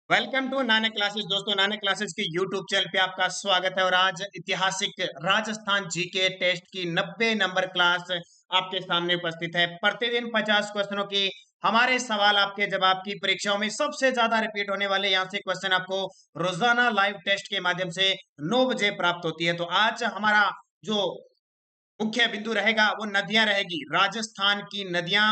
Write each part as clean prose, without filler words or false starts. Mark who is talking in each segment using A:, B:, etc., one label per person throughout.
A: Welcome to Nanak classes. दोस्तों, Nanak classes की YouTube channel पे आपका स्वागत है। और आज ऐतिहासिक राजस्थान जीके टेस्ट की 90 नंबर क्लास आपके सामने उपस्थित है। प्रतिदिन 50 क्वेश्चनों की हमारे सवाल आपके जवाब की परीक्षाओं में सबसे ज्यादा रिपीट होने वाले यहाँ से क्वेश्चन आपको रोजाना लाइव टेस्ट के माध्यम से 9 बजे प्राप्त होती है। तो आज हमारा जो मुख्य बिंदु रहेगा वो नदियां रहेगी। राजस्थान की नदियां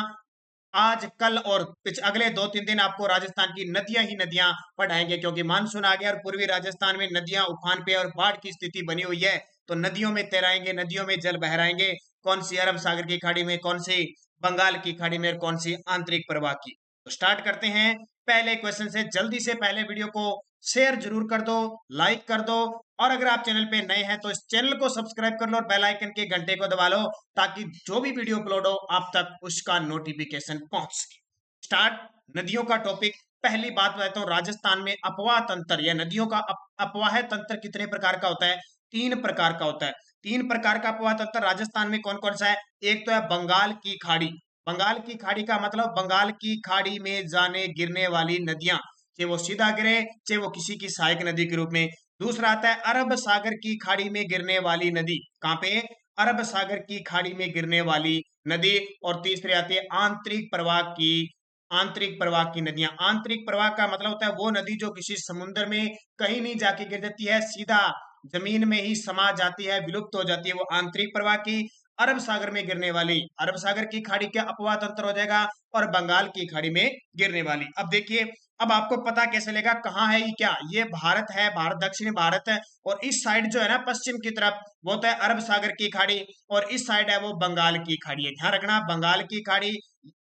A: आज कल और अगले 2-3 दिन आपको राजस्थान की नदियां ही नदियां पढ़ाएंगे, क्योंकि मानसून आ गया और पूर्वी राजस्थान में नदियां उफान पे और बाढ़ की स्थिति बनी हुई है। तो नदियों में तैराएंगे, नदियों में जल बहराएंगे। कौन सी अरब सागर की खाड़ी में, कौन सी बंगाल की खाड़ी में और कौन सी आंतरिक प्रवाह की। तो स्टार्ट करते हैं पहले क्वेश्चन से। जल्दी से पहले वीडियो को शेयर जरूर कर दो, लाइक कर दो, और अगर आप चैनल पे नए हैं तो इस चैनल को सब्सक्राइब कर लो और बेल आइकन के घंटे को दबा लो, ताकि जो भी वीडियो अपलोड हो आप तक उसका नोटिफिकेशन पहुंच सके। स्टार्ट नदियों का टॉपिक। पहली बात बताता हूँ, राजस्थान में अपवाह तंत्र या नदियों का अपवाह तंत्र कितने प्रकार का होता है? 3 प्रकार का होता है। 3 प्रकार का अपवाह तंत्र राजस्थान में कौन कौन सा है? एक तो है बंगाल की खाड़ी। बंगाल की खाड़ी का मतलब बंगाल की खाड़ी में जाने गिरने वाली नदियां, चाहे वो सीधा गिरे चाहे वो किसी की सहायक नदी के रूप में। दूसरा आता है अरब सागर की खाड़ी में गिरने वाली नदी। कहां पे? अरब सागर की खाड़ी में गिरने वाली नदी। और तीसरी आती है आंतरिक प्रवाह की, आंतरिक प्रवाह की नदियां। आंतरिक प्रवाह का मतलब होता है वो नदी जो किसी समुद्र में कहीं नहीं जाके गिर जाती है, सीधा जमीन में ही समा जाती है, विलुप्त हो जाती है, वो आंतरिक प्रवाह की। अरब सागर में गिरने वाली, अरब सागर की खाड़ी का अपवाह तंत्र हो जाएगा, और बंगाल की खाड़ी में गिरने वाली। अब देखिए, अब आपको पता कैसे चलेगा कहाँ है ये? क्या ये भारत है, भारत दक्षिण भारत है, और इस साइड जो है ना पश्चिम की तरफ वो होता है अरब सागर की खाड़ी, और इस साइड है वो बंगाल की खाड़ी है। ध्यान रखना, बंगाल की खाड़ी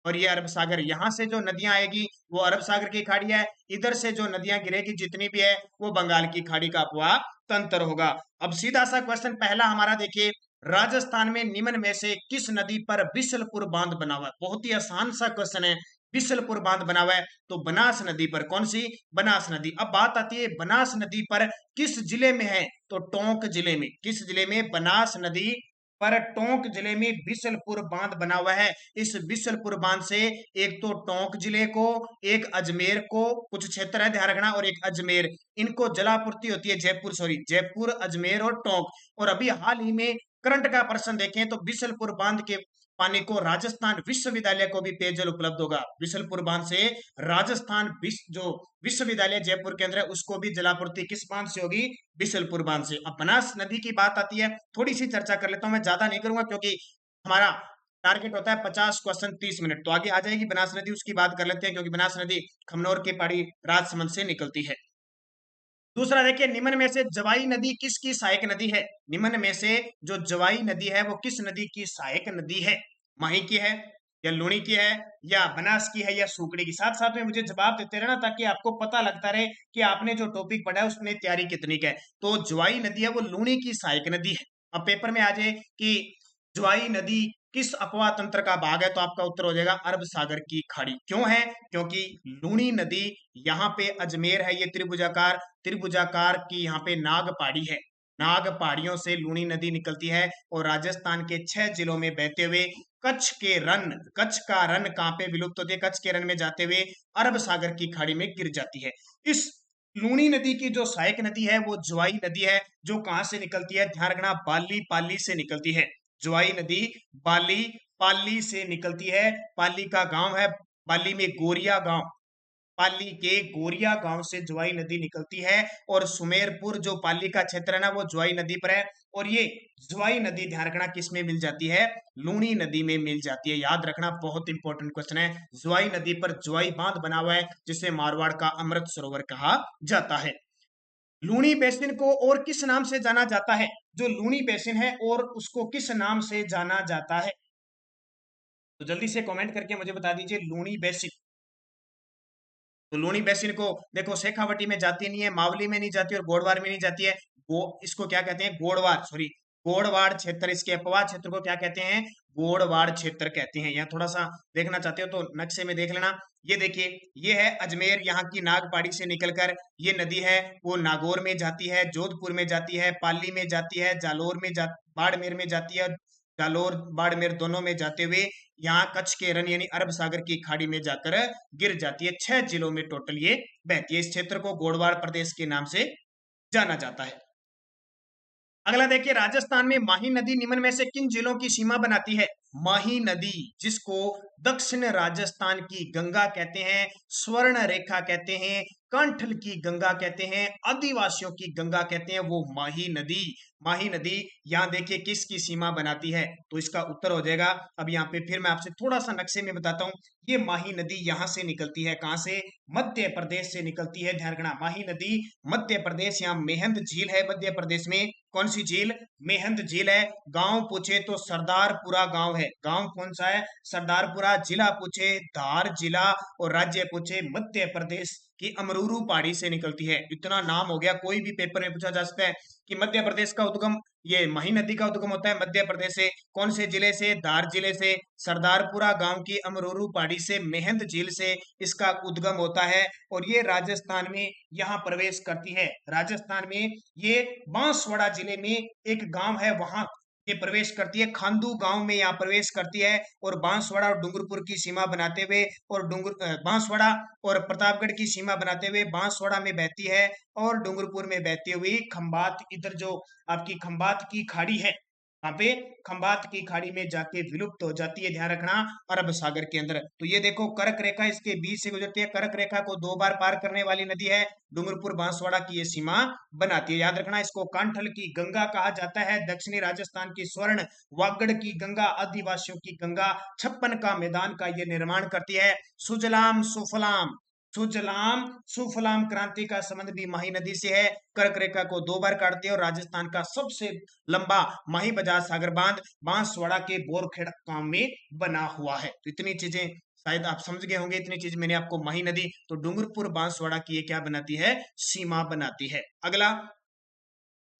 A: और ये अरब सागर। यहां से जो नदियां आएगी वो अरब सागर की खाड़ी है, इधर से जो नदियां गिरेगी जितनी भी है वो बंगाल की खाड़ी का अपवाह तंत्र होगा। अब सीधा सा क्वेश्चन पहला हमारा देखिए, राजस्थान में निम्न में से किस नदी पर बिसलपुर बांध बना हुआ है? बहुत ही आसान सा क्वेश्चन है। बिसलपुर बांध बना हुआ है तो बनास नदी पर। कौन सी? बनास नदी। अब बात आती है बनास नदी पर किस जिले में है? तो टोंक जिले में। किस जिले में? बनास नदी पर टोंक जिले में बिसलपुर बांध बना हुआ है। इस बिसलपुर बांध से एक तो टोंक जिले को, एक अजमेर को, कुछ क्षेत्र है ध्यान रखना, और एक अजमेर, इनको जलापूर्ति होती है। जयपुर, सॉरी, जयपुर, अजमेर और टोंक। और अभी हाल ही में करंट का प्रश्न देखें तो बिसलपुर बांध के पानी को राजस्थान विश्वविद्यालय को भी पेयजल उपलब्ध होगा। बिसलपुर बांध से राजस्थान जो विश्वविद्यालय जयपुर के अंदर है उसको भी जलापूर्ति किस बांध से होगी? बिसलपुर बांध से। अब बनास नदी की बात आती है, थोड़ी सी चर्चा कर लेता हूं, मैं ज्यादा नहीं करूंगा क्योंकि हमारा टारगेट होता है 50 क्वेश्चन 30 मिनट। तो आगे आ जाएगी बनास नदी, उसकी बात कर लेते हैं, क्योंकि बनास नदी खमनौर के पहाड़ी राजसमंद से निकलती है। दूसरा देखिए, निम्न में से जवाई नदी किसकी सहायक नदी है? निम्न में से जो जवाई नदी है वो किस नदी की सहायक नदी है? माही की है, या लूणी की है, या बनास की है, या सूकड़ी की? साथ साथ में मुझे जवाब देते रहना ताकि आपको पता लगता रहे कि आपने जो टॉपिक पढ़ा है उसमें तैयारी कितनी का है। तो जवाई नदी है वो लूणी की सहायक नदी है। अब पेपर में आ जाए कि ज्वाई नदी किस अपवाह तंत्र का भाग है, तो आपका उत्तर हो जाएगा अरब सागर की खाड़ी। क्यों है? क्योंकि लूणी नदी यहाँ पे अजमेर है, ये त्रिभुजाकार, त्रिभुजाकार की यहाँ पे नाग पहाड़ी है, नाग पहाड़ियों से लूणी नदी निकलती है और राजस्थान के 6 जिलों में बहते हुए कच्छ के रन, कच्छ का रन कहाँ पे विलुप्त होती है? कच्छ के रन में जाते हुए अरब सागर की खाड़ी में गिर जाती है। इस लूणी नदी की जो सहायक नदी है वो ज्वाई नदी है, जो कहां से निकलती है? ध्यान रखना, बाली पाली से निकलती है। ज्वाई नदी बाली पाली से निकलती है। पाली का गांव है, पाली में गोरिया गांव, पाली के गोरिया गांव से ज्वाई नदी निकलती है। और सुमेरपुर जो पाली का क्षेत्र है ना वो ज्वाई नदी पर है। और ये ज्वाई नदी ध्यान रखना किस में मिल जाती है? लूणी नदी में मिल जाती है। याद रखना, बहुत इंपॉर्टेंट क्वेश्चन है। ज्वाई नदी पर ज्वाई बांध बना हुआ है जिसे मारवाड़ का अमृत सरोवर कहा जाता है। लूणी बेसिन को और किस नाम से जाना जाता है? जो लूणी बेसिन है और उसको किस नाम से जाना जाता है? तो जल्दी से कमेंट करके मुझे बता दीजिए लूणी बेसिन। तो लूणी बेसिन को देखो, शेखावटी में जाती नहीं है, मावली में नहीं जाती और गोड़वार में नहीं जाती है। वो इसको क्या कहते हैं? गोड़वार, सॉरी, गोड़वाड़ क्षेत्र। इसके अपवाह क्षेत्र को क्या कहते हैं? गोड़वाड़ क्षेत्र कहते हैं। यहाँ थोड़ा सा देखना चाहते हो तो नक्शे में देख लेना। ये देखिए, ये है अजमेर, यहाँ की नागपाड़ी से निकलकर ये नदी है वो नागौर में जाती है, जोधपुर में जाती है, पाली में जाती है, जालोर में बाड़मेर में जाती है, जालोर बाड़मेर दोनों में जाते हुए यहाँ कच्छ के रण यानी अरब सागर की खाड़ी में जाकर गिर जाती है। 6 जिलों में टोटल ये बहती है। इस क्षेत्र को गोडवाड़ प्रदेश के नाम से जाना जाता है। अगला देखिए, राजस्थान में माही नदी निम्न में से किन जिलों की सीमा बनाती है? माही नदी, जिसको दक्षिण राजस्थान की गंगा कहते हैं, स्वर्ण रेखा कहते हैं, कंठल की गंगा कहते हैं, आदिवासियों की गंगा कहते हैं, वो माही नदी। माही नदी यहाँ देखिए किसकी सीमा बनाती है, तो इसका उत्तर हो जाएगा। अब यहाँ पे फिर मैं आपसे थोड़ा सा नक्शे में बताता हूँ। ये माही नदी यहाँ से निकलती है, कहाँ से? मध्य प्रदेश से निकलती है। ध्यान रखना, माही नदी मध्य प्रदेश, यहाँ मेहंद झील है मध्य प्रदेश में। कौन सी झील? मेहंद झील है। गांव पूछे तो सरदारपुरा गांव है। गांव कौन सा है? सरदारपुरा। जिला पूछे धार जिला, और राज्य पूछे मध्य प्रदेश की अमरूरू पहाड़ी से निकलती है। इतना नाम हो गया, कोई भी पेपर में पूछा जा सकता है कि मध्य प्रदेश का उद्गम, ये माही नदी का उद्गम होता है मध्य प्रदेश से। कौन से जिले से? धार जिले से। सरदारपुरा गांव की अमरूरू पहाड़ी से, मेहंद झील से इसका उद्गम होता है, और ये राजस्थान में यहाँ प्रवेश करती है। राजस्थान में ये बांसवाड़ा जिले में एक गांव है, वहां ये प्रवेश करती है। खांदू गांव में यहाँ प्रवेश करती है, और बांसवाड़ा और डूंगरपुर की सीमा बनाते हुए, और बांसवाड़ा और प्रतापगढ़ की सीमा बनाते हुए बांसवाड़ा में बहती है, और डूंगरपुर में बहती हुई खंबात, इधर जो आपकी खंबात की खाड़ी है, वहां पे खंबात की खाड़ी में जाके विलुप्त हो जाती है। ध्यान रखना, अरब सागर के अंदर। तो ये देखो, कर्क रेखा इसके बीच से गुजरती है। कर्क रेखा को 2 बार पार करने वाली नदी है। डूंगरपुर बांसवाड़ा की ये सीमा बनाती है। याद रखना, इसको कांठल की गंगा कहा जाता है। दक्षिणी राजस्थान की स्वर्ण, वागड़ की गंगा, आदिवासियों की गंगा, 56 का मैदान का ये निर्माण करती है। सुजलाम सुफलाम, सुजलाम सुफलाम क्रांति का संबंध भी माही नदी से है। कर्क रेखा को 2 बार काटती है, और राजस्थान का सबसे लंबा माही बजाज सागर बांध बांसवाड़ा के बोरखेड़ गांव में बना हुआ है। तो इतनी चीजें शायद आप समझ गए होंगे। इतनी चीज मैंने आपको, माही नदी तो डूंगरपुर बांसवाड़ा की ये क्या बनाती है? सीमा बनाती है। अगला,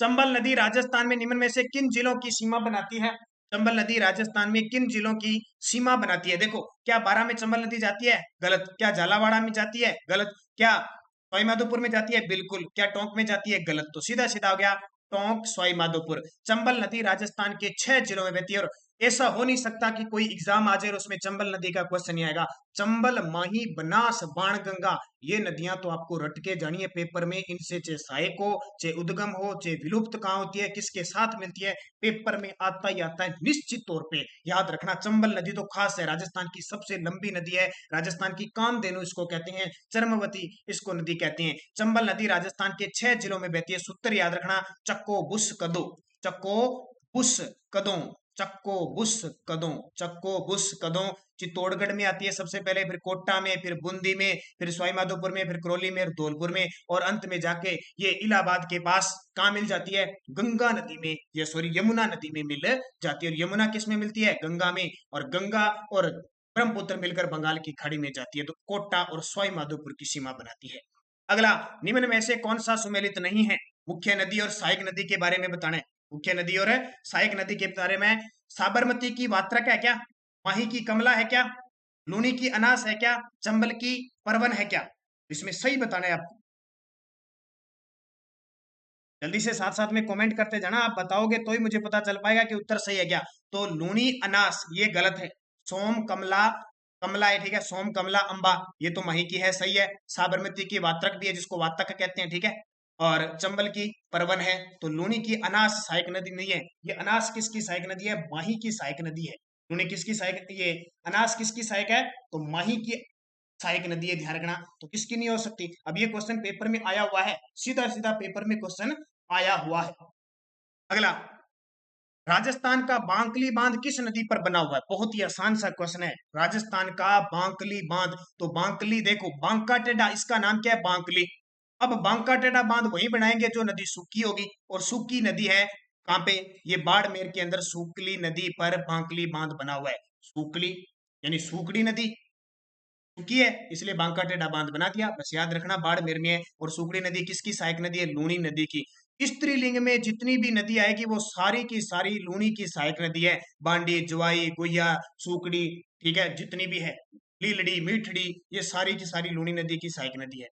A: चंबल नदी राजस्थान में निम्न में से किन जिलों की सीमा बनाती है? चंबल नदी राजस्थान में किन जिलों की सीमा बनाती है? देखो, क्या बारां में चंबल नदी जाती है? गलत। क्या झालावाड़ में जाती है? गलत। क्या सवाईमाधोपुर में जाती है? बिल्कुल। क्या टोंक में जाती है? गलत। तो सीधा सीधा हो गया टोंक, सवाईमाधोपुर। चंबल नदी राजस्थान के 6 जिलों में बहती है, और ऐसा हो नहीं सकता कि कोई एग्जाम आ जाए और उसमें चंबल नदी का क्वेश्चन नहीं आएगा। चंबल, माही, बनास, बाणगंगा, ये नदियां तो आपको रट के जानी है पेपर में। इनसे चाहे सहायक हो, चाहे उद्गम हो, चाहे विलुप्त कहाँ होती है, किसके साथ मिलती है, पेपर में आता ही आता है निश्चित तौर पे। याद रखना, चंबल नदी तो खास है, राजस्थान की सबसे लंबी नदी है। राजस्थान की कामधेनु इसको कहते हैं, चर्मवती इसको नदी कहते हैं। चंबल नदी राजस्थान के 6 जिलों में बहती है। सूत्र याद रखना, चक्को बुस कदो, चक्को बुस कदों, चक्को बुस कदों, चक्को बुस कदों। चित्तौड़गढ़ में आती है सबसे पहले, फिर कोटा में, फिर बूंदी में, फिर सवाईमाधोपुर में, फिर करौली में, धौलपुर में, और अंत में जाके ये इलाहाबाद के पास कहाँ मिल जाती है? गंगा नदी में, ये सॉरी यमुना नदी में मिल जाती है। और यमुना किस में मिलती है? गंगा में। और गंगा और ब्रह्मपुत्र मिलकर बंगाल की खाड़ी में जाती है। तो कोटा और सवाईमाधोपुर की सीमा बनाती है। अगला, निम्न में से कौन सा सुमेलित नहीं है? मुख्य नदी और सहायक नदी के बारे में बताना है। मुख्य नदी और सहायक नदी के बारे में, साबरमती की वात्रक है क्या? माही की कमला है क्या? लूनी की अनास है क्या? चंबल की परवन है क्या? इसमें सही बताना है आपको। जल्दी से साथ साथ में कमेंट करते जाना, आप बताओगे तो ही मुझे पता चल पाएगा कि उत्तर सही है क्या। तो लूनी अनास ये गलत है। सोम कमला, कमला है, ठीक है। सोम कमला अंबा ये तो मही की है, सही है। साबरमती की वात्रक भी है, जिसको वातक कहते हैं, ठीक है। और चंबल की परवन है। तो लूनी की अनास सहायक नदी नहीं है। ये अनास किसकी सहायक नदी है? माही की सहायक नदी है। लूनी किसकी सहायक, ये अनास किसकी सहायक है? तो माही की सहायक नदी है। ध्यान रखना, तो किसकी नहीं हो सकती? अब ये क्वेश्चन पेपर में आया हुआ है, सीधा सीधा पेपर में क्वेश्चन आया हुआ है। अगला, राजस्थान का बांकली बांध किस नदी पर बना हुआ है? बहुत ही आसान सा क्वेश्चन है। राजस्थान का बांकली बांध, तो बांकली देखो, बांका टेढ़ा इसका नाम क्या है? बांकली। अब बांका टेढ़ा बांध वहीं बनाएंगे जो नदी सूखी होगी, और सूखी नदी है कहां पे? ये बाड़मेर के अंदर सूखली नदी पर बांकली बांध बना हुआ है। सूखली यानी सूखड़ी नदी सूखी है, इसलिए बांका टेढ़ा बांध बना दिया। बस याद रखना, बाड़मेर में है। और सूखड़ी नदी किसकी सहायक नदी है? लूनी नदी की। स्त्रीलिंग में जितनी भी नदी आएगी वो सारी की सारी लूनी की सहायक नदी है। बांडी, जवाई, गुहिया, सूखड़ी, ठीक है, जितनी भी है, लीलड़ी, मीठड़ी, ये सारी की सारी लूनी नदी की सहायक नदी है।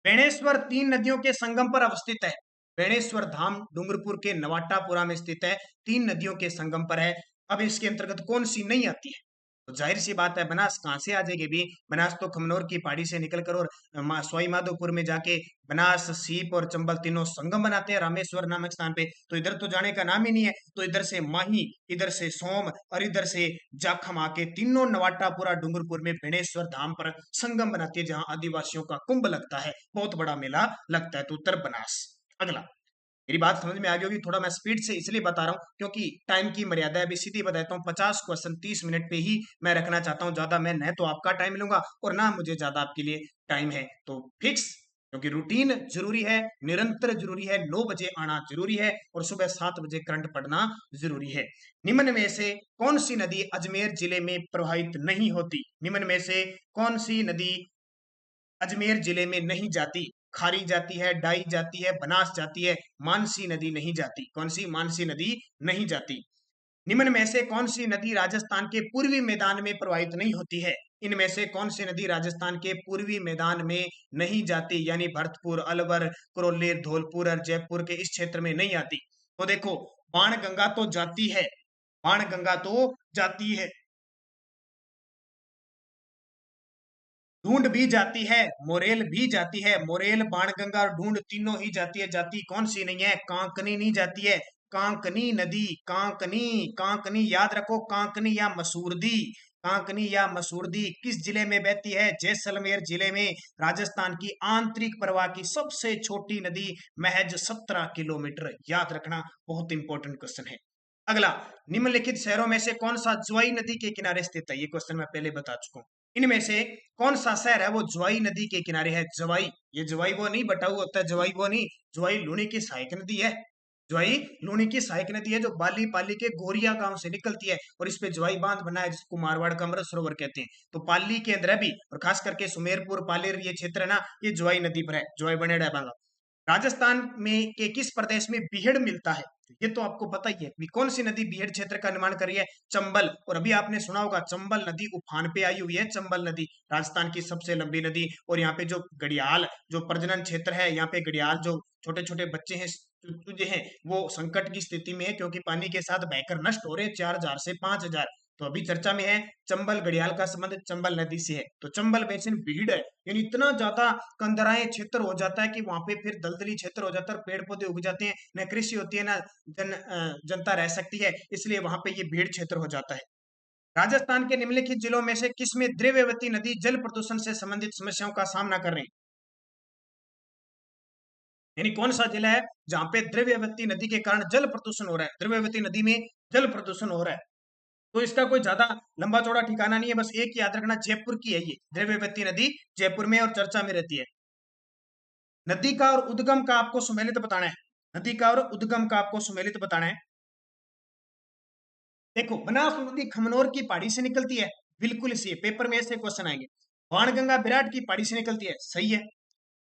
A: बेणेश्वर 3 नदियों के संगम पर अवस्थित है। बेणेश्वर धाम डूंगरपुर के नवाटापुरा में स्थित है, 3 नदियों के संगम पर है। अब इसके अंतर्गत कौन सी नहीं आती है? तो जाहिर सी बात है, बनास कहाँ से आ जाएगी भी? बनास तो खमनोर की पहाड़ी से निकलकर और सवाई माधोपुर में जाके बनास, सीप और चंबल तीनों संगम बनाते हैं रामेश्वर नामक स्थान पे। तो इधर तो जाने का नाम ही नहीं है। तो इधर से माही, इधर से सोम और इधर से जाखम आके तीनों नवाटापुरा डूंगरपुर में बेणेश्वर धाम पर संगम बनाती है, जहां आदिवासियों का कुंभ लगता है, बहुत बड़ा मेला लगता है। तो उत्तर बनास। अगला, मेरी बात समझ में आ गई होगी। थोड़ा मैं स्पीड से इसलिए बता रहा हूँ क्योंकि टाइम की मर्यादा है। अभी सीधी बताता हूँ, 50 क्वेश्चन 30 मिनट पे ही मैं रखना चाहता हूँ। ज्यादा मैं न तो आपका टाइम लूंगा और ना मुझे ज्यादा आपके लिए टाइम है। तो फिक्स, क्योंकि रूटीन जरूरी है, निरंतर जरूरी है, 9 बजे आना जरूरी है और सुबह 7 बजे करंट पढ़ना जरूरी है। निम्न में से कौन सी नदी अजमेर जिले में प्रवाहित नहीं होती? निम्न में से कौन सी नदी अजमेर जिले में नहीं जाती? खारी जाती है, डाई जाती है, बनास जाती है, मानसी नदी नहीं जाती। कौन सी? मानसी नदी नहीं जाती। निम्न में से कौन सी नदी राजस्थान के पूर्वी मैदान में प्रवाहित नहीं होती है? इनमें से कौन सी नदी राजस्थान के पूर्वी मैदान में नहीं जाती, यानी भरतपुर, अलवर, करौली, धौलपुर और जयपुर के इस क्षेत्र में नहीं आती? तो देखो, बाण गंगा तो जाती है, बाण गंगा तो जाती है, ढूंढ भी जाती है, मोरेल भी जाती है। मोरेल, बाणगंगा और ढूंढ तीनों ही जाती है। जाती कौन सी नहीं है? कांकनी नहीं जाती है। कांकनी नदी, कांकनी, कांकनी याद रखो, कांकनी या मसूरदी, कांकनी या मसूरदी किस जिले में बहती है? जैसलमेर जिले में। राजस्थान की आंतरिक प्रवाह की सबसे छोटी नदी, महज 17 किलोमीटर। याद रखना, बहुत इंपॉर्टेंट क्वेश्चन है। अगला, निम्नलिखित शहरों में से कौन सा ज्वाई नदी के किनारे स्थित है? ये क्वेश्चन मैं पहले बता चुका हूं। इनमें से कौन सा शहर है वो ज्वाई नदी के किनारे है? जवाई, ये जवाई वो नहीं, बटा हुआ होता है, जवाई वो नहीं। ज्वाई लूनी की सहायक नदी है। ज्वाई लूनी की सहायक नदी है, जो बाली पाली के गोरिया गांव से निकलती है और इस पे ज्वाई बांध बना है, जिसको मारवाड़ का अमृत सरोवर कहते हैं। तो पाली के अंदर है भी, और खास करके सुमेरपुर पालेर ये क्षेत्र है ना, ये ज्वाई नदी पर है, ज्वाई बनेड़ा है बांगा। राजस्थान में के किस प्रदेश में बीहड़ मिलता है? ये तो आपको पता ही है भी, कौन सी नदी बीहड़ क्षेत्र का निर्माण कर रही है? चंबल। और अभी आपने सुना होगा, चंबल नदी उफान पे आई हुई है। चंबल नदी राजस्थान की सबसे लंबी नदी। और यहाँ पे जो घड़ियाल, जो प्रजनन क्षेत्र है, यहाँ पे घड़ियाल जो छोटे छोटे बच्चे हैं, चूजे हैं, वो संकट की स्थिति में है, क्योंकि पानी के साथ बहकर नष्ट हो रहे, 4,000 से 5,000। तो अभी चर्चा में है, चंबल घड़ियाल का संबंध चंबल नदी से है। तो चंबल बेसिन भीड़ है, यानी इतना ज्यादा कंदराए क्षेत्र हो जाता है कि वहां पे फिर दलदली क्षेत्र हो जाता है, पेड़ पौधे उग जाते हैं, न कृषि होती है, ना जनता रह सकती है, इसलिए वहां पे ये भीड़ क्षेत्र हो जाता है। राजस्थान के निम्नलिखित जिलों में से किसमें द्रव्यवती नदी जल प्रदूषण से संबंधित समस्याओं का सामना कर रही है? यानी कौन सा जिला है जहां पे द्रव्यवती नदी के कारण जल प्रदूषण हो रहा है? द्रव्यवती नदी में जल प्रदूषण हो रहा है। तो इसका कोई ज्यादा लंबा चौड़ा ठिकाना नहीं है, बस एक याद रखना, जयपुर की है ये द्रव्यवती नदी, जयपुर में और चर्चा में रहती है। नदी का और उद्गम का आपको सुमेलित बताना है। नदी का और उद्गम का आपको सुमेलित बताना है। देखो, बनास नदी खमनोर की पहाड़ी से निकलती है, बिल्कुल सही है, पेपर में ऐसे क्वेश्चन आएंगे। बाणगंगा विराट की पहाड़ी से निकलती है, सही है।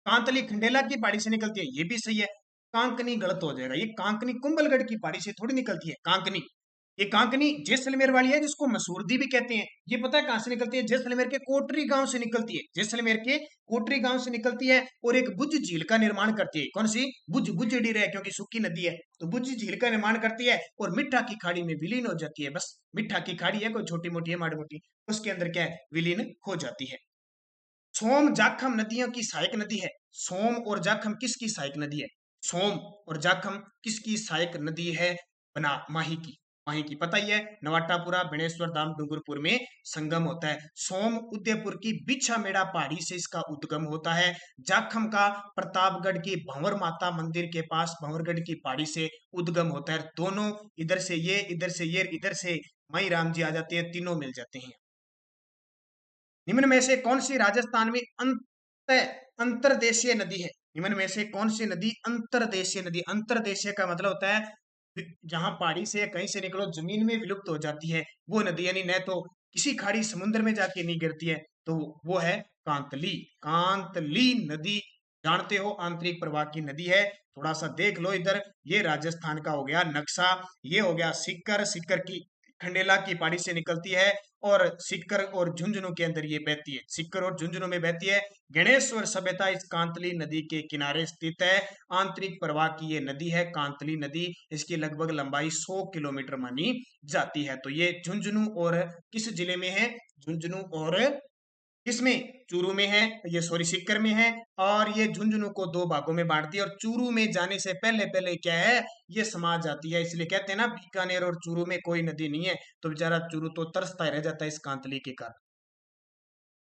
A: कांतली खंडेला की पहाड़ी से निकलती है, ये भी सही है। कांकनी गलत हो जाएगा, ये कांकनी कुंभलगढ़ की पहाड़ी से थोड़ी निकलती है। कांकनी, ये कांकनी जैसलमेर वाली है, जिसको मसूरदी भी कहते हैं। ये पता है कहां से निकलती है? जैसलमेर के कोटरी गांव से निकलती है। जैसलमेर के कोटरी गांव से निकलती है और एक बुझ झील का निर्माण करती है। कौन सी? बुझ, बुझड़ी है क्योंकि सूखी नदी है, तो बुझ झील का निर्माण करती है और मिठा की खाड़ी में विलीन हो जाती है। बस, मिठा की खाड़ी है, कोई छोटी मोटी है, माड़ी मोटी, उसके अंदर क्या है? विलीन हो जाती है। सोम जाखम नदियों की सहायक नदी है। सोम और जाखम किसकी सहायक नदी है? सोम और जाखम किसकी सहायक नदी है? बना माही की। माही की पता ही है, नवाटापुरा बेणेश्वर धाम डूंगरपुर में संगम होता है। सोम उदयपुर की बिछा मेड़ा पहाड़ी से इसका उद्गम होता है। जाखम का प्रतापगढ़ की भंवर माता मंदिर के पास भंवरगढ़ की पहाड़ी से उद्गम होता है। दोनों, इधर से ये, इधर से ये, इधर से माई राम जी आ जाते हैं, तीनों मिल जाते हैं। निम्न में से कौन सी राजस्थान में अंतरदेशीय नदी है? निम्न में से कौन सी नदी अंतरदेशीय नदी? अंतरदेशीय का मतलब होता है जहां पहाड़ी से या कहीं से निकलो जमीन में विलुप्त हो जाती है वो नदी, यानी न तो किसी खाड़ी समुद्र में जाके नहीं गिरती है, तो वो है कांतली। कांतली नदी जानते हो, आंतरिक प्रवाह की नदी है। थोड़ा सा देख लो इधर, ये राजस्थान का हो गया नक्शा, ये हो गया सीकर, सीकर की खंडेला की पहाड़ी से निकलती है और सीकर और झुंझुनू के अंदर ये बहती है। सीकर और झुंझुनू में बहती है। गणेश्वर सभ्यता इस कांतली नदी के किनारे स्थित है। आंतरिक प्रवाह की ये नदी है कांतली नदी। इसकी लगभग लंबाई 100 किलोमीटर मानी जाती है। तो ये झुंझुनू और किस जिले में है? झुंझुनू और किसमें? चूरू में है, ये सॉरी सीकर में है। और ये झुंझुनू को दो भागों में बांटती है और चूरू में जाने से पहले पहले क्या है, ये समा जाती है। इसलिए कहते हैं ना, बीकानेर और चूरू में कोई नदी नहीं है, तो बेचारा चूरू तो तरसता ही रह जाता है इस कांतली के कारण।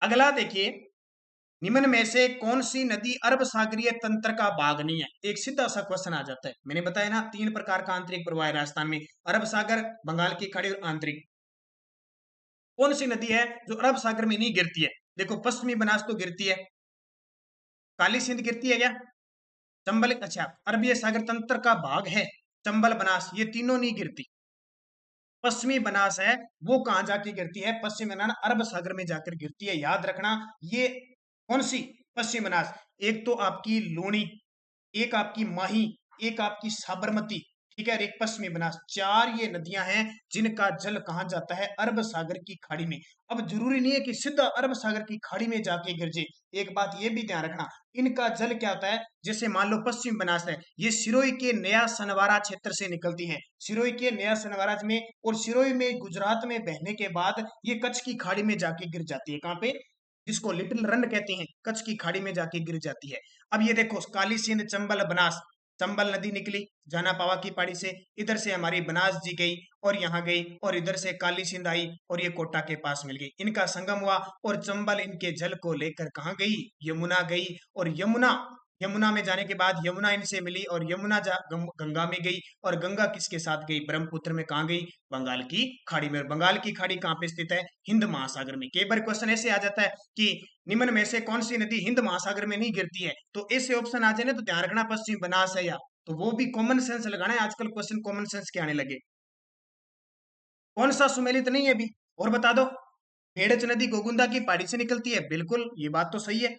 A: अगला देखिए, निम्न में से कौन सी नदी अरब सागरीय तंत्र का भाग नहीं है? एक सीधा सा क्वेश्चन आ जाता है। मैंने बताया ना, 3 प्रकार का आंतरिक प्रवाह है राजस्थान में, अरब सागर, बंगाल की खाड़ी और आंतरिक। कौन सी नदी है जो अरब सागर में नहीं गिरती है? देखो, पश्चिमी बनास तो गिरती है, काली सिंध गिरती है क्या? चंबल, अच्छा, अरबी सागर तंत्र का भाग है, चंबल बनास, ये तीनों नहीं गिरती। पश्चिमी बनास है, वो कहां जाके गिरती है? पश्चिमी बनास अरब सागर में जाकर गिरती है, याद रखना। ये कौन सी? पश्चिमी बनास। एक तो आपकी लूणी, एक आपकी माही, एक आपकी साबरमती, ठीक है, और एक पश्चिमी बनास। 4 ये नदियां हैं जिनका जल कहां जाता है? अरब सागर की खाड़ी में। अब जरूरी नहीं है कि सीधा अरब सागर की खाड़ी में जाके गिर जाए। एक बात ये भी ध्यान रखना, इनका जल क्या होता है? जैसे मान लो पश्चिम बनास है, ये सिरोही के नया सनवारा क्षेत्र से निकलती है, सिरोही के नया सनवारा में, और सिरोही में गुजरात में बहने के बाद ये कच्छ की खाड़ी में जाके गिर जाती है। कहां पे? जिसको लिटिल रन कहते हैं, कच्छ की खाड़ी में जाके गिर जाती है। अब ये देखो, काली सिंध, चंबल, बनास, चंबल नदी निकली जाना पावा की पहाड़ी से, इधर से हमारी बनास जी गई और यहाँ गई, और इधर से काली सिंध आई और ये कोटा के पास मिल गई, इनका संगम हुआ, और चंबल इनके जल को लेकर कहाँ गई? यमुना गई। और यमुना, यमुना में जाने के बाद यमुना इनसे मिली और यमुना गंगा में गई, और गंगा किसके साथ गई? ब्रह्मपुत्र में। कहाँ गई? बंगाल की खाड़ी में। और बंगाल की खाड़ी कहाँ पे स्थित है? हिंद महासागर में। कई बार क्वेश्चन ऐसे आ जाता है कि निम्न में से कौन सी नदी हिंद महासागर में नहीं गिरती है, तो ऐसे ऑप्शन आ जाए ना, तो ध्यान रखना पश्चिम बनास है, या तो वो भी कॉमन सेंस लगाना है। आजकल क्वेश्चन कॉमन सेंस के आने लगे। कौन सा सुमेलित नहीं है अभी? और बता दो। भेड़च नदी गोगुंदा की पहाड़ी से निकलती है, बिल्कुल, ये बात तो सही है।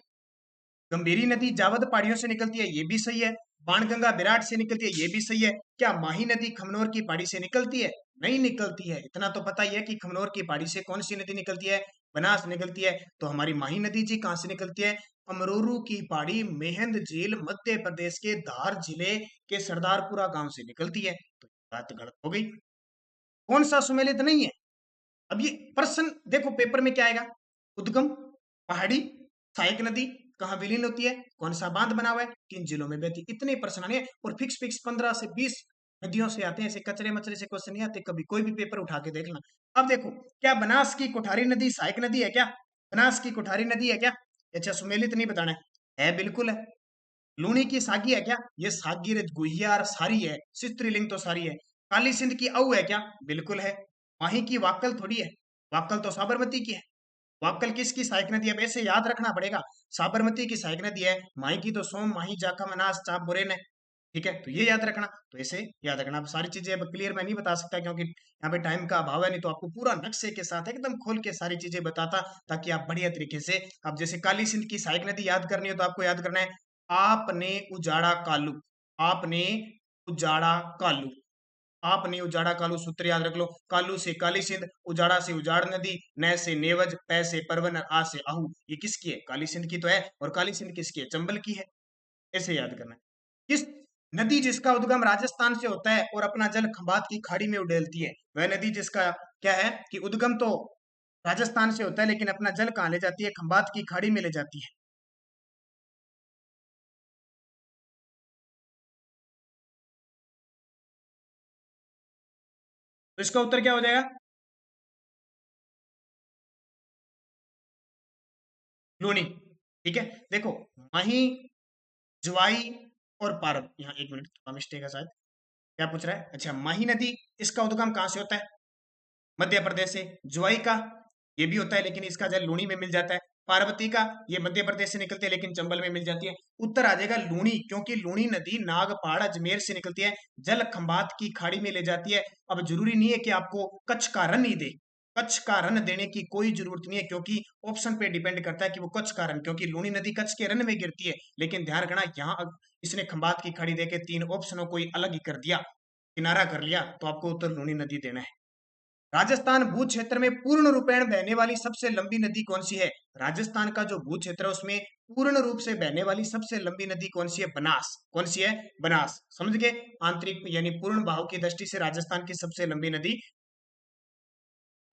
A: गंभीरी नदी जावद पहाड़ियों से निकलती है, ये भी सही है। बाणगंगा विराट से निकलती है, ये भी सही है। क्या माही नदी खमनोर की पहाड़ी से निकलती है? नहीं निकलती है। इतना तो पता ही है कि खमनोर की पहाड़ी से कौन सी नदी निकलती है? बनास निकलती है। तो हमारी माही नदी जी कहाँ से निकलती है? अमरोरू की पहाड़ी, मेहंद झील, मध्य प्रदेश के धार जिले के सरदारपुरा गांव से निकलती है। तो बात गलत हो गई। कौन सा सुमेलित नहीं है? अब ये प्रश्न देखो, पेपर में क्या आएगा? उद्गम, पहाड़ी, सहायक नदी, कहाँ विलीन होती है, कौन सा बांध बना हुआ है, किन जिलों में बहती, इतने प्रश्न आने। और फिक्स फिक्स 15 से 20 नदियों से आते हैं, ऐसे कचरे मचरे से क्वेश्चन नहीं आते कभी, कोई भी पेपर उठा के देख लेना। अब देखो, क्या बनास की कोठारी नदी सहायक नदी है क्या? बनास की कोठारी नदी है क्या? अच्छा, सुमेलित नहीं बताना है बिल्कुल है। लूणी की सागी है क्या? ये सागी गुहियार सारी है, स्त्रीलिंग तो सारी है। काली सिंध की अऊ है क्या? बिल्कुल है। माही की वाक्कल थोड़ी है, वाक्कल तो साबरमती की है। वाक्कल किसकी सहायक नदी है? अब ऐसे याद रखना पड़ेगा, साबरमती की सहायक नदी है, माही की तो सोम, माही, जाखा, मनास, चाप, बुरेन है। ठीक है, तो ये याद रखना। तो ऐसे याद रखना। अब सारी चीजें अब क्लियर मैं नहीं बता सकता क्योंकि यहाँ पे टाइम का अभाव है, नहीं तो आपको पूरा नक्शे के साथ एकदम खोल के सारी चीजें बताता, ताकि आप बढ़िया तरीके से। अब जैसे काली सिंध की सहायक नदी याद करनी है तो आपको याद करना है, आपने उजाड़ा कालू, आपने उजाड़ा कालू, आपने उजाड़ा कालू, सूत्र याद रख लो। कालू से काली सिंध, उजाड़ा से उजाड़ नदी, न से नेवज, पै से परवन, आ से आहू, ये किसकी है? काली सिंध की तो है। और काली सिंध किसकी है? चंबल की है। ऐसे याद करना है। किस नदी जिसका उद्गम राजस्थान से होता है और अपना जल खंबात की खाड़ी में उड़ेलती है, वह नदी जिसका क्या है कि उद्गम तो राजस्थान से होता है लेकिन अपना जल कहाँ ले जाती है? खंबात की खाड़ी में ले जाती है। तो इसका उत्तर क्या हो जाएगा? लूनी। ठीक है, देखो, माही, ज्वाई और पारद, यहाँ एक मिनट थोड़ा मिस्टेक है शायद। क्या पूछ रहा है? अच्छा, माही नदी, इसका उद्गम कहाँ से होता है? मध्य प्रदेश से। ज्वाई का, ये भी होता है लेकिन इसका जल लूनी में मिल जाता है। पार्वती का, ये मध्य प्रदेश से निकलती है लेकिन चंबल में मिल जाती है। उत्तर आ जाएगा लूनी, क्योंकि लूनी नदी नागपाड़, अजमेर से निकलती है, जल खंबात की खाड़ी में ले जाती है। अब जरूरी नहीं है कि आपको कच्छ का रन ही दे, कच्छ का रन देने की कोई जरूरत नहीं है, क्योंकि ऑप्शन पे डिपेंड करता है कि वो कच्छ का रन, क्योंकि लूनी नदी कच्छ के रन में गिरती है। लेकिन ध्यान रखना, यहाँ इसने खंबात की खाड़ी देके 3 ऑप्शनों को ही अलग ही कर दिया, किनारा कर लिया, तो आपको उत्तर लूनी नदी देना है। राजस्थान भू क्षेत्र में पूर्ण रूपेण बहने वाली सबसे लंबी नदी कौन सी है? राजस्थान का जो भू क्षेत्र है उसमें पूर्ण रूप से बहने वाली सबसे लंबी नदी कौन सी है? बनास। कौन सी है? बनास। समझ गए? आंतरिक यानी पूर्ण बहाव की दृष्टि से राजस्थान की सबसे लंबी नदी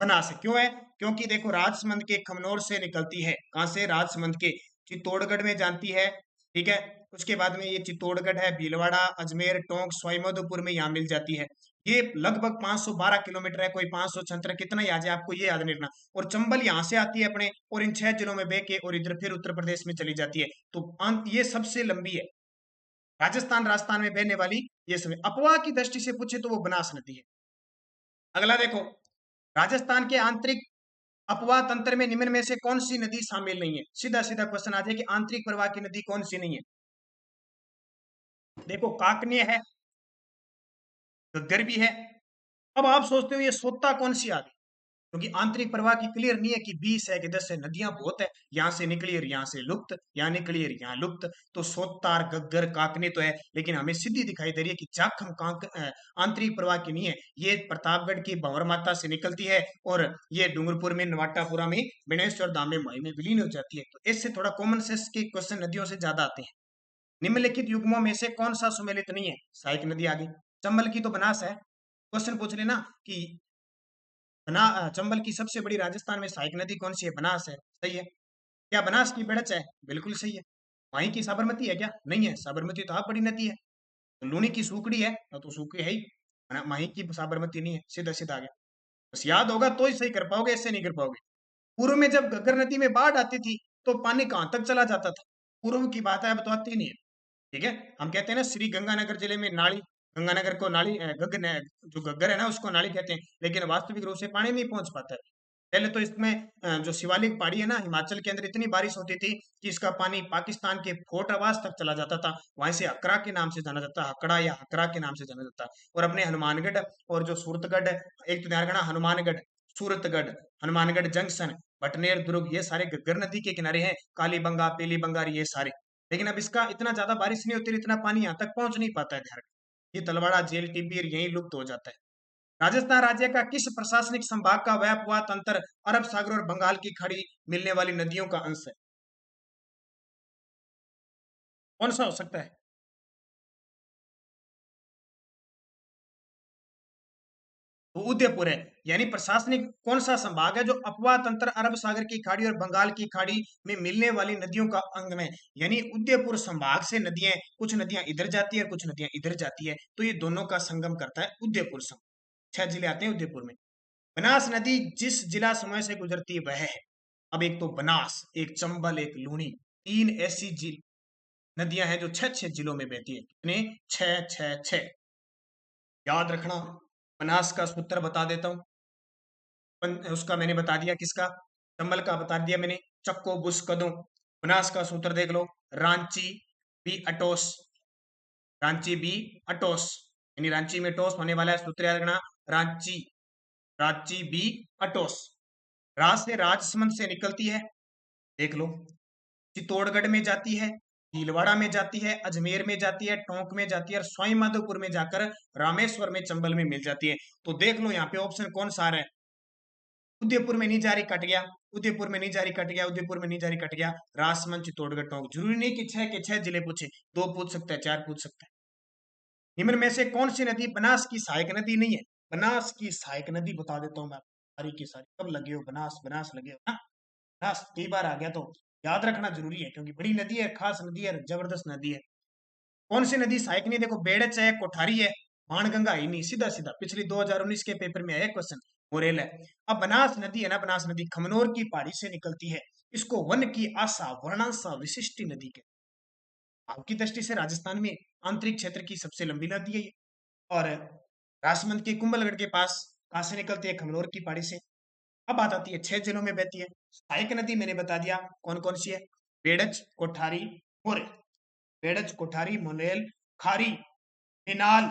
A: बनास है। क्यों है? क्योंकि देखो राजसमंद के खमनोर से निकलती है। कहां से? राजसमंद के चित्तौड़गढ़ में जानती है। ठीक है, उसके बाद में ये चित्तौड़गढ़ है, भीलवाड़ा, अजमेर, टोंक, सवाईमाधोपुर में यहाँ मिल जाती है। ये लगभग 512 किलोमीटर है, कोई 576 कितना ही आ जाए आपको ये याद नहीं रखना। और चंबल यहाँ से आती है अपने, और इन 6 जिलों में बह के और इधर फिर उत्तर प्रदेश में चली जाती है। तो ये सबसे लंबी है राजस्थान, राजस्थान में बहने वाली। ये समय अपवाह की दृष्टि से पूछे तो वो बनास नदी है। अगला देखो, राजस्थान के आंतरिक अपवाह तंत्र में निम्न में से कौन सी नदी शामिल नहीं है? सीधा सीधा क्वेश्चन आ जाए कि आंतरिक प्रवाह की नदी कौन सी नहीं है। देखो काकनीय है, घग्गर भी है। अब आप सोचते हो ये सोता कौन सी आ गई? क्योंकि आंतरिक प्रवाह की क्लियर नहीं है कि 20 है कि 10 है, नदियां बहुत है, यहां से निकली और यहां से लुप्त, यहाँ निकली और यहाँ लुप्त। तो सोतार, गग्गर, काकनी तो है, लेकिन हमें सीधी दिखाई दे रही है कि जाखम आंतरिक प्रवाह की नहीं है। ये प्रतापगढ़ की भंवर माता से निकलती है और ये डूंगरपुर में, नवाटापुरा में, बेणेश्वर धाम में, माई में विलीन हो जाती है। तो इससे थोड़ा कॉमन सेंस के क्वेश्चन नदियों से ज्यादा आते हैं। निम्नलिखित युग्मों में से कौन सा सुमेलित नहीं है? सहायक नदी आ गई। चंबल की तो बनास है। क्वेश्चन पूछ लेना कि चंबल की सबसे बड़ी राजस्थान में सहायक नदी कौन सी है? बनास है। सही है। क्या बनास की बेड़च है? बिल्कुल सही है। वहीं की साबरमती है क्या? नहीं है, साबरमती तो आप बड़ी नदी है। तो लूनी की सूखड़ी है, तो सूखड़ी है ही, माही की साबरमती नहीं है। सीधा सीधा आगे, बस याद होगा तो ही सही कर पाओगे, ऐसे नहीं कर पाओगे। पूर्व में जब घग्गर नदी में बाढ़ आती थी तो पानी कहां तक चला जाता था? पूर्व की बात है, अब तो आती नहीं है। ठीक है, हम कहते हैं ना श्री गंगानगर जिले में नाली, गंगानगर को नाली, जो घग्गर है ना उसको नाली कहते हैं, लेकिन वास्तविक रूप से पानी नहीं पहुंच पाता है। पहले तो इसमें जो शिवालिक पहाड़ी है ना हिमाचल के अंदर, इतनी बारिश होती थी कि इसका पानी पाकिस्तान के फोर्ट आवास तक चला जाता था। वहां से हकरा के नाम से जाना जाता, हकड़ा या हकरा के नाम से जाना जाता। और अपने हनुमानगढ़ और जो सूरतगढ़, एक तो ध्यान रखना, हनुमानगढ़, सूरतगढ़, हनुमानगढ़ जंक्शन, भटनेर, दुर्ग, ये सारे घग्गर नदी के किनारे हैं। कालीबंगा, पीलीबंगा, ये सारे। लेकिन अब इसका इतना ज्यादा बारिश नहीं होती, इतना पानी यहाँ तक पहुंच नहीं पाता है। ध्यान रखना, ये तलवाड़ा, जेल, टिब्बी यही लुप्त हो जाता है। राजस्थान राज्य का किस प्रशासनिक संभाग का व्यापक तंत्र अरब सागर और बंगाल की खाड़ी मिलने वाली नदियों का अंश है? कौन सा हो सकता है? वो उदयपुर है। यानी प्रशासनिक कौन सा संभाग है जो अपवाह तंत्र अरब सागर की खाड़ी और बंगाल की खाड़ी में मिलने वाली नदियों का अंग में? यानी उदयपुर संभाग से नदियां, कुछ नदियां इधर जाती है, कुछ नदियां इधर जाती है, तो ये दोनों का संगम करता है उदयपुर संघ। 6 जिले आते हैं उदयपुर में। बनास नदी जिस जिला समूह से गुजरती है वह है। अब एक तो बनास, एक चंबल, एक लूनी, 3 ऐसी नदियां हैं जो 6 6 जिलों में बहती है। कितने? 6 6 6। याद रखना। बनास का सूत्र बता देता हूँ। उसका मैंने बता दिया, किसका? चंबल का बता दिया मैंने, चक्को बुस कदों। बनास का सूत्र देख लो, रांची बी अटोस, रांची बी अटोस, यानी रांची में टोस होने वाला है। सूत्र याद रखना, रांची, रांची बी अटोस। राज से राजसमंद से निकलती है, देख लो, चित्तौड़गढ़ में जाती है, भीलवाड़ा में जाती है, अजमेर में जाती है, टोंक में जाती है, और सवाई माधोपुर में जाकर रामेश्वर में, चंबल में मिल जाती है। तो देख लो यहाँ पे ऑप्शन कौन सा आ रहा है? उदयपुर में नहीं जा रही, कट गया। उदयपुर में नहीं जा रही, कट गया। उदयपुर में नहीं जा रही, कट गया। राजसमंद, चित्तौड़गढ़, टोंक। जरूरी नहीं कि 6 के 6 जिले पूछे, 2 पूछ सकता है, 4 पूछ सकता है। निम्न में से कौन सी नदी बनास की सहायक नदी नहीं है? बनास की सहायक नदी बता देता हूँ मैं आपको, सारी की सारी। कब लगे हो बनास, बनास लगे हो ना? बनास कई बार आ गया तो याद रखना जरूरी है, क्योंकि बड़ी नदी है, खास नदी है, जबरदस्त नदी है। कौन सी नदी सहायक नहीं? देखो बेड़च है, कोठारी है, बाणगंगा ही नहीं। सीधा सीधा पिछली 2019 के पेपर में आया क्वेश्चन, मोरेल है। अब बनास नदी है ना, बनास नदी खमनोर की पहाड़ी से निकलती है। इसको वन की आशा, वर्णाशा, विशिष्ट नदी के आपकी दृष्टि से राजस्थान में आंतरिक क्षेत्र की सबसे लंबी नदी है ये। और राजसमंद के कुंभलगढ़ के पास कहां से निकलती है? खमनोर की पहाड़ी से। अब बात आती है 6 जिलों में बहती है। सहायक नदी मैंने बता दिया कौन कौन सी है, बेड़च, कोठारी, मोरेल। बेड़च, कोठारी, मोरेल, खारी, निनाल,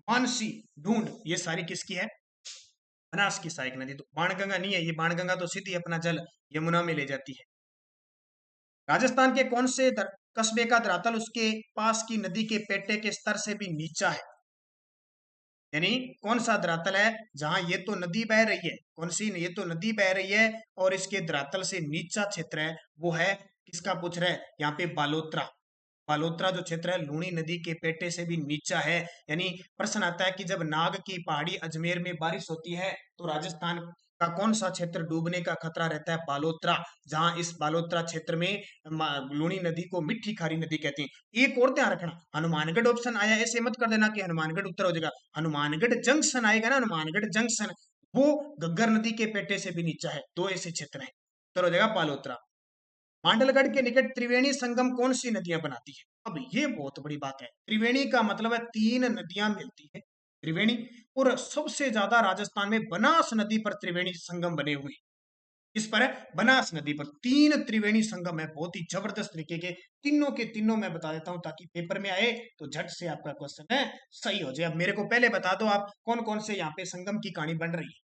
A: मानसी, ढूंढ, ये सारी किसकी है? बनास की सहायक नदी। तो बाणगंगा नहीं है, ये बाणगंगा तो सीधी अपना जल यमुना में ले जाती है। राजस्थान के कौन से कस्बे का धरातल उसके पास की नदी के पेटे के स्तर से भी नीचा है? यानी कौन सा धरातल है जहां ये तो नदी बह रही है, कौन सी, ये तो नदी बह रही है और इसके धरातल से नीचा क्षेत्र है वो है किसका पूछ रहा है यहाँ पे, बालोतरा। बालोतरा जो क्षेत्र है लूणी नदी के पेटे से भी नीचा है। यानी प्रश्न आता है कि जब नाग की पहाड़ी अजमेर में बारिश होती है तो राजस्थान का कौन सा क्षेत्र डूबने का खतरा रहता है, बालोतरा। जहां इस बालोतरा क्षेत्र में लूणी नदी को मिट्टी खारी नदी कहते हैं। एक और ध्यान रखना, हनुमानगढ़ ऑप्शन आया ऐसे मत कर देना कि हनुमानगढ़ उत्तर हो जाएगा। हनुमानगढ़ जंक्शन आएगा ना, हनुमानगढ़ जंक्शन, वो घग्गर नदी के पेटे से भी नीचा है। दो ऐसे क्षेत्र है, उत्तर हो जाएगा बालोतरा। मांडलगढ़ के निकट त्रिवेणी संगम कौन सी नदियां बनाती है। अब ये बहुत बड़ी बात है, त्रिवेणी का मतलब है तीन नदियां मिलती है, त्रिवेणी। और सबसे ज्यादा राजस्थान में बनास नदी पर त्रिवेणी संगम बने हुए हैं। इस पर है बनास नदी पर तीन त्रिवेणी संगम है, बहुत ही जबरदस्त तरीके के तीनों मैं बता देता हूं ताकि पेपर में आए तो झट से आपका क्वेश्चन है सही हो जाए। अब मेरे को पहले बता दो आप कौन कौन से यहाँ पे संगम की कहानी बन रही है,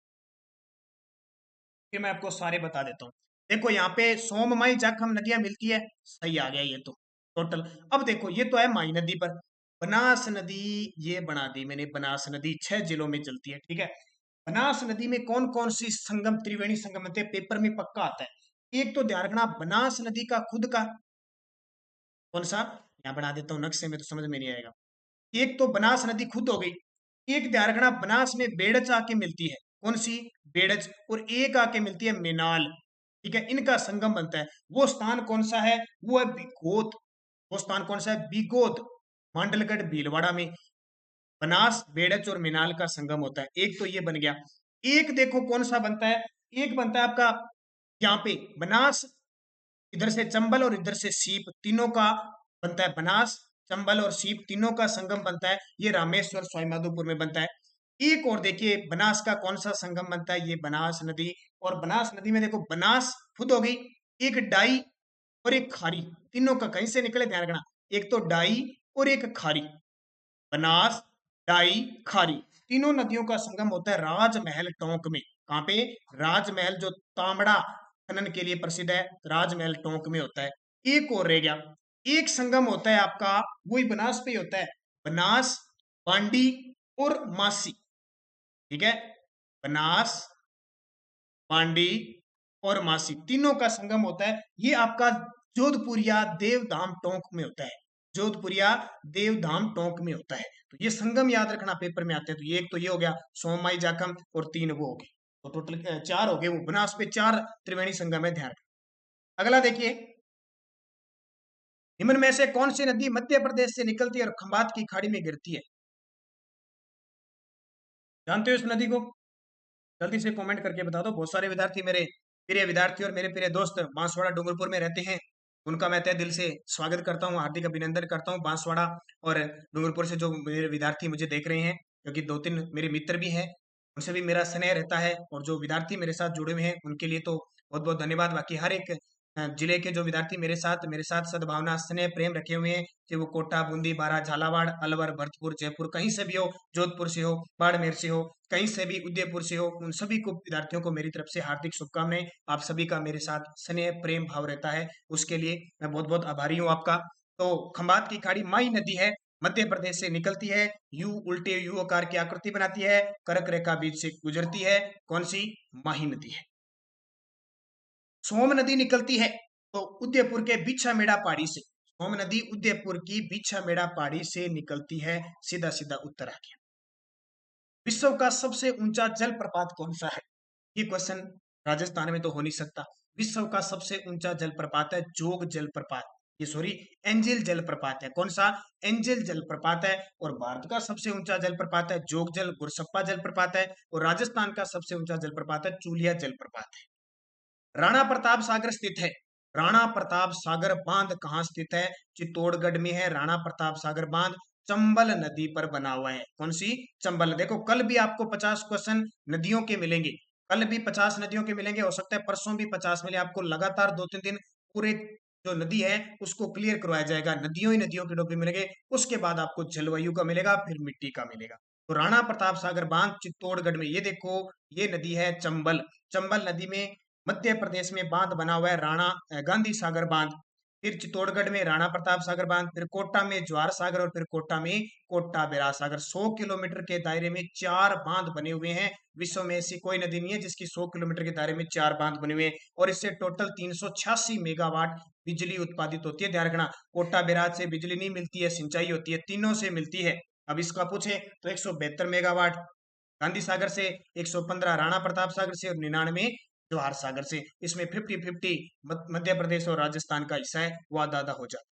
A: फिर मैं आपको सारे बता देता हूँ। देखो यहाँ पे सोममई जाखम नदियां मिलती है, सही आ गया ये तो टोटल। अब देखो ये तो है माई नदी पर, बनास नदी ये बना दी मैंने, बनास नदी 6 जिलों में चलती है, ठीक है। बनास नदी में कौन कौन सी संगम, त्रिवेणी संगम होते हैं, पेपर में पक्का आता है। एक तो ध्यान रखना बनास नदी का खुद का कौन सा, यहाँ बना देता हूँ नक्शे में तो समझ में नहीं आएगा। एक तो बनास नदी खुद हो गई, एक ध्यान रखना बनास में बेड़च आके मिलती है, कौन सी, बेड़च, और एक आके मिलती है मेनाल, ठीक है। इनका संगम बनता है, वो स्थान कौन सा है, वो है बिगोत। वो स्थान कौन सा है, बिगोत, मांडलगढ़ भीलवाड़ा में बनास बेड़च और मेनाल का संगम होता है। एक तो ये बन गया। एक देखो कौन सा बनता है, एक बनता है आपका यहाँ पे बनास, इधर से चंबल और इधर से सीप, तीनों का बनता है बनास, चंबल और सीप तीनों का संगम बनता है, ये रामेश्वर सवाईमाधोपुर में बनता है। एक और देखिए बनास का कौन सा संगम बनता है, ये बनास नदी। और बनास नदी में देखो बनास खुद हो गई, एक डाई और एक खारी, तीनों का कहीं से निकले ध्यान रखना, एक तो डाई और एक खारी, बनास, डाई, खारी, तीनों नदियों का संगम होता है राजमहल टोंक में। कहाँ पे, राजमहल जो तांबड़ा खनन के लिए प्रसिद्ध है, राजमहल टोंक में होता है। एक और रह गया, एक संगम होता है आपका, वही बनास पे ही होता है, बनास, पांडी और मासी, ठीक है। बनास, पांडी और मासी तीनों का संगम होता है, ये आपका जोधपुरिया देवधाम टोंक में होता है, जोधपुरिया देवधाम टोंक में होता है। तो ये संगम याद रखना, पेपर में आते हैं। तो ये एक तो ये हो गया सोममाई जाखम, और तीन वो हो गए, तो टोटल चार हो गए, वो बनास पे चार त्रिवेणी संगम है, ध्यान रखना। अगला देखिए, निम्न में से कौन सी नदी मध्य प्रदेश से निकलती है और खंबात की खाड़ी में गिरती है, जानते हो इस नदी को, जल्दी से कमेंट करके बता दो। बहुत सारे विद्यार्थी, मेरे प्रिय विद्यार्थी और मेरे प्रिय दोस्त बांसवाड़ा डूंगरपुर में रहते हैं, उनका मैं तहे दिल से स्वागत करता हूँ, हार्दिक अभिनंदन करता हूँ। बांसवाड़ा और डूंगरपुर से जो मेरे विद्यार्थी मुझे देख रहे हैं, क्योंकि दो तीन मेरे मित्र भी हैं, उनसे भी मेरा स्नेह रहता है, और जो विद्यार्थी मेरे साथ जुड़े हुए हैं उनके लिए तो बहुत बहुत धन्यवाद। बाकी हर एक जिले के जो विद्यार्थी मेरे साथ सद्भावना स्नेह प्रेम रखे हुए हैं, चाहे वो कोटा, बूंदी, बारा, झालावाड़, अलवर, भरतपुर, जयपुर, कहीं से भी हो, जोधपुर से हो, बाड़मेर से हो, कहीं से भी, उदयपुर से हो, उन सभी को विद्यार्थियों को मेरी तरफ से हार्दिक शुभकामनाएं। आप सभी का मेरे साथ स्नेह प्रेम भाव रहता है, उसके लिए मैं बहुत बहुत आभारी हूँ आपका। तो खंबात की खाड़ी माई नदी है, मध्य प्रदेश से निकलती है, यू उल्टे यू आकार की आकृति बनाती है, कर्क रेखा बीच से गुजरती है, कौन सी, माही नदी है। सोम नदी निकलती है तो उदयपुर के बिछामेड़ा पहाड़ी से, सोम नदी उदयपुर की बिछामेड़ा पहाड़ी से निकलती है, सीधा सीधा उत्तर आ गया। विश्व का सबसे ऊंचा जलप्रपात कौन सा है, ये क्वेश्चन राजस्थान में तो हो नहीं सकता। विश्व का सबसे ऊंचा जलप्रपात है जोग जलप्रपात, ये सॉरी एंजिल जलप्रपात है, कौन सा, एंजिल जलप्रपात है। और भारत का सबसे ऊंचा जलप्रपात है जोग जल गुरसप्पा जलप्रपात है, और राजस्थान का सबसे ऊंचा जलप्रपात है चूलिया जलप्रपात है। राणा प्रताप सागर स्थित है, राणा प्रताप सागर बांध कहाँ स्थित है, चित्तौड़गढ़ में है राणा प्रताप सागर बांध, चंबल नदी पर बना हुआ है, कौन सी, चंबल। देखो कल भी आपको 50 क्वेश्चन नदियों के मिलेंगे, कल भी 50 नदियों के मिलेंगे, हो सकता है परसों भी 50 मिले आपको, लगातार 2-3 दिन पूरे जो नदी है उसको क्लियर करवाया जाएगा, नदियों ही नदियों के टॉपिक मिलेंगे। उसके बाद आपको जलवायु का मिलेगा, फिर मिट्टी का मिलेगा। तो राणा प्रताप सागर बांध चित्तौड़गढ़ में, ये देखो ये नदी है चंबल, चंबल नदी में मध्य प्रदेश में बांध बना हुआ है राणा गांधी सागर बांध। फिर चित्तौड़गढ़ में राणा प्रताप सागर बांध, फिर कोटा में ज्वार सागर और फिर कोटा में कोटा बेराज सागर। 100 किलोमीटर के दायरे में 4 बांध बने हुए हैं। विश्व में ऐसी कोई नदी नहीं है जिसकी 100 किलोमीटर के दायरे में 4 बांध बने हुए हैं, और इससे टोटल 386 मेगावाट बिजली उत्पादित होती है। ध्यान रखना, कोटा बेराज से बिजली नहीं मिलती है, सिंचाई होती है, तीनों से मिलती है। अब इसका पूछे तो 172 मेगावाट गांधी सागर से, 115 राणा प्रताप सागर से और 99 जवाहर सागर से। इसमें 50-50 मध्य प्रदेश और राजस्थान का हिस्सा है, वो आधा आधा हो जाता।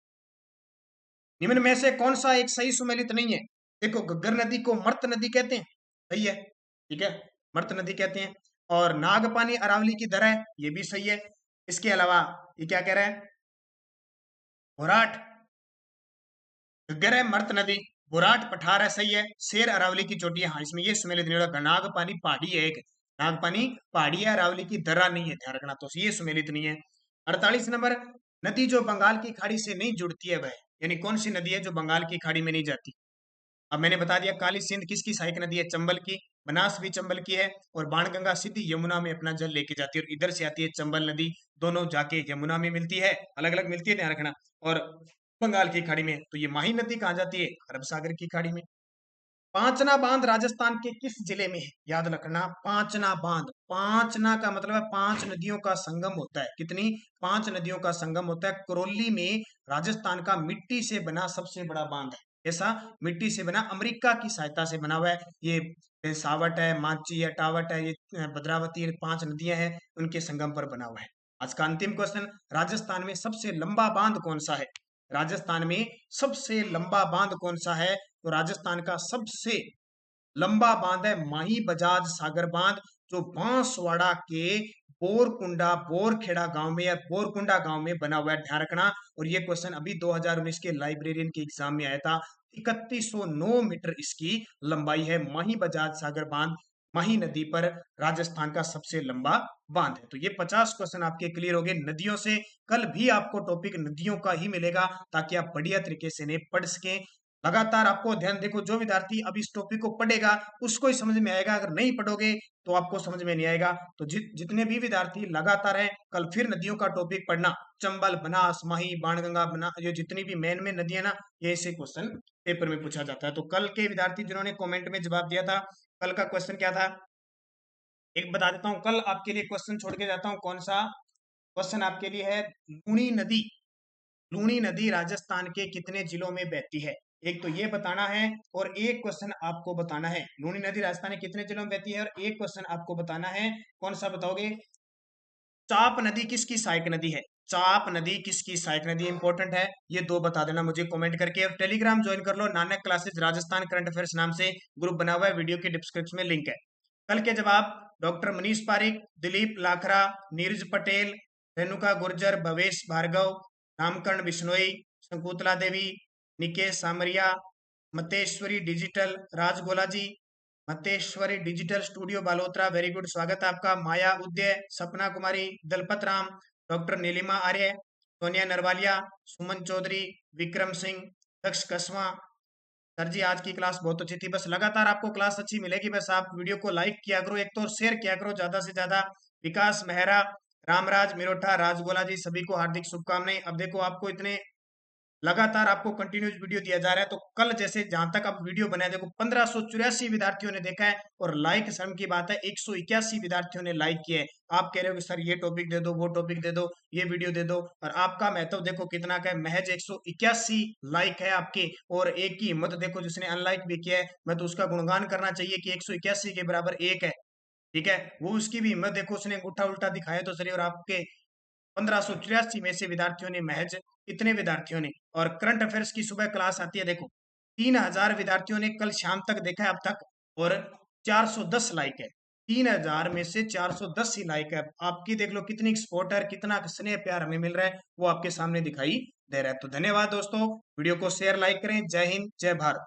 A: निम्न में से कौन सा एक सही सुमेलित नहीं है? देखो, घग्गर नदी को मर्त नदी कहते हैं, सही है, ठीक है, मर्त नदी कहते हैं। और नागपानी अरावली की धरा है, ये भी सही है। इसके अलावा ये क्या कह रहा है, घोराट घग्गर है, मर्त नदी, घोराट पठार है, सही है। शेर अरावली की चोटी है, हाँ, इसमें ये सुमेलित नहीं होगा। नागपानी पहाड़ी है, एक नागपानी पहाड़ी है, अरावली की दर्रा नहीं है, ध्यान रखना, तो ये सुमेलित नहीं है। 48 नंबर, नदी जो बंगाल की खाड़ी से नहीं जुड़ती है वह, यानी कौन सी नदी है जो बंगाल की खाड़ी में नहीं जाती? अब मैंने बता दिया, काली सिंध किसकी सहायक नदी है? चंबल की। बनास भी चंबल की है। और बाणगंगा सीधी यमुना में अपना जल लेके जाती है, और इधर से आती है चंबल नदी, दोनों जाके यमुना में मिलती है, अलग अलग मिलती है, ध्यान रखना। और बंगाल की खाड़ी में, तो ये माही नदी कहाँ जाती है? अरब सागर की खाड़ी में। पांचना बांध राजस्थान के किस जिले में है? याद रखना, पांचना बांध, पांचना का मतलब है 5 नदियों का संगम होता है। कितनी? 5 नदियों का संगम होता है। करौली में राजस्थान का मिट्टी से बना सबसे बड़ा बांध है। ऐसा मिट्टी से बना, अमेरिका की सहायता से बना हुआ है। ये सावट है, माची है, टावट है, ये भद्रावती, ये 5 नदियां हैं, उनके संगम पर बना हुआ है। आज का अंतिम क्वेश्चन, राजस्थान में सबसे लंबा बांध कौन सा है? राजस्थान में सबसे लंबा बांध कौन सा है? तो राजस्थान का सबसे लंबा बांध है माही बजाज सागर बांध, जो बांसवाड़ा के बोरकुंडा बोरखेड़ा गांव में या बोरकुंडा गांव में बना हुआ है, ध्यान रखना। और ये क्वेश्चन अभी 2019 के लाइब्रेरियन के एग्जाम में आया था। 3109 मीटर इसकी लंबाई है। माही बजाज सागर बांध माही नदी पर राजस्थान का सबसे लंबा बांध है। तो ये 50 क्वेश्चन आपके क्लियर हो गए नदियों से। कल भी आपको टॉपिक नदियों का ही मिलेगा, ताकि आप बढ़िया तरीके से इन्हें पढ़ सकें। लगातार आपको ध्यान, देखो, जो विद्यार्थी अब इस टॉपिक को पढ़ेगा उसको ही समझ में आएगा, अगर नहीं पढ़ोगे तो आपको समझ में नहीं आएगा। तो जितने भी विद्यार्थी लगातार हैं, कल फिर नदियों का टॉपिक पढ़ना, चंबल, बनास, माही, बाणगंगा, बना, ये जितनी भी मेन में नदियां ना, ये ऐसे क्वेश्चन पेपर में पूछा जाता है। तो कल के विद्यार्थी जिन्होंने कमेंट में जवाब दिया था, कल का क्वेश्चन क्या था, एक बता देता हूँ। कल आपके लिए क्वेश्चन छोड़ के जाता हूँ, कौन सा क्वेश्चन आपके लिए है, लूणी नदी, लूणी नदी राजस्थान के कितने जिलों में बहती है? एक तो ये बताना है, और एक क्वेश्चन आपको बताना है, लूणी नदी राजस्थान के कितने जिलों में बहती है, और एक क्वेश्चन आपको बताना है, कौन सा बताओगे, चाप नदी किसकी सहायक नदी है? चाप नदी किसकी सहायक नदी? इंपॉर्टेंट है, ये दो बता देना मुझे कमेंट करके। और टेलीग्राम ज्वाइन कर लो, Nanak classes Rajasthan current affairs नाम से ग्रुप बना हुआ है, वीडियो के डिस्क्रिप्शन में लिंक है। कल के जवाब, doctor Manish Pareek, Dilip Lakhra, Neeraj Patel, Renuka Gurjar, Bhavesh Bhargava, Ramkaran Bishnoi, Shakuntala Devi, Nikesh Samariya, Mateshwari digital, Rajgola ji, Mateshwari digital studio Balotra, very good, स्वागत है आपका। माया उदय, सपना कुमारी, दलपत राम, डॉक्टर नीलिमा आर्य, सोनिया नरवालिया, सुमन चौधरी, विक्रम सिंह, दक्ष कसवा। सर जी, आज की क्लास बहुत अच्छी थी। बस लगातार आपको क्लास अच्छी मिलेगी, बस आप वीडियो को लाइक किया करो, एक तो, और शेयर किया करो ज्यादा से ज्यादा। विकास मेहरा, रामराज मिरोठा, राजगोला जी, सभी को हार्दिक शुभकामनाएं। अब देखो, आपको इतने लगातार आपको कंटिन्यूस वीडियो दिया जा रहा है, तो कल जैसे जहां तक आप वीडियो बनाए, देखो 1584 विद्यार्थियों ने देखा है, और लाइक शर्म की बात है 181 विद्यार्थियों ने लाइक किया है। आप कह रहे हो कि सर ये टॉपिक दे दो, वो टॉपिक दे दो, ये वीडियो दे दो, और आपका महत्व देखो कितना का है, महज 181 लाइक है आपके, और एक की हिम्मत देखो जिसने अनलाइक भी किया है। मैं तो उसका गुणगान करना चाहिए कि 181 के बराबर एक है, ठीक है, वो उसकी भी हिम्मत देखो, उसने अंगूठा उल्टा दिखाया तो चलिए। और आपके 1584 में से विद्यार्थियों ने, महज इतने विद्यार्थियों ने। और करंट अफेयर्स की सुबह क्लास आती है, देखो 3000 विद्यार्थियों ने कल शाम तक देखा है अब तक, और 410 लाइक है। 3000 में से 410 ही लाइक है। आपकी देख लो कितनी सपोर्ट है, कितना स्नेह प्यार हमें मिल रहा है, वो आपके सामने दिखाई दे रहा है। तो धन्यवाद दोस्तों, वीडियो को शेयर लाइक करें। जय हिंद, जय भारत।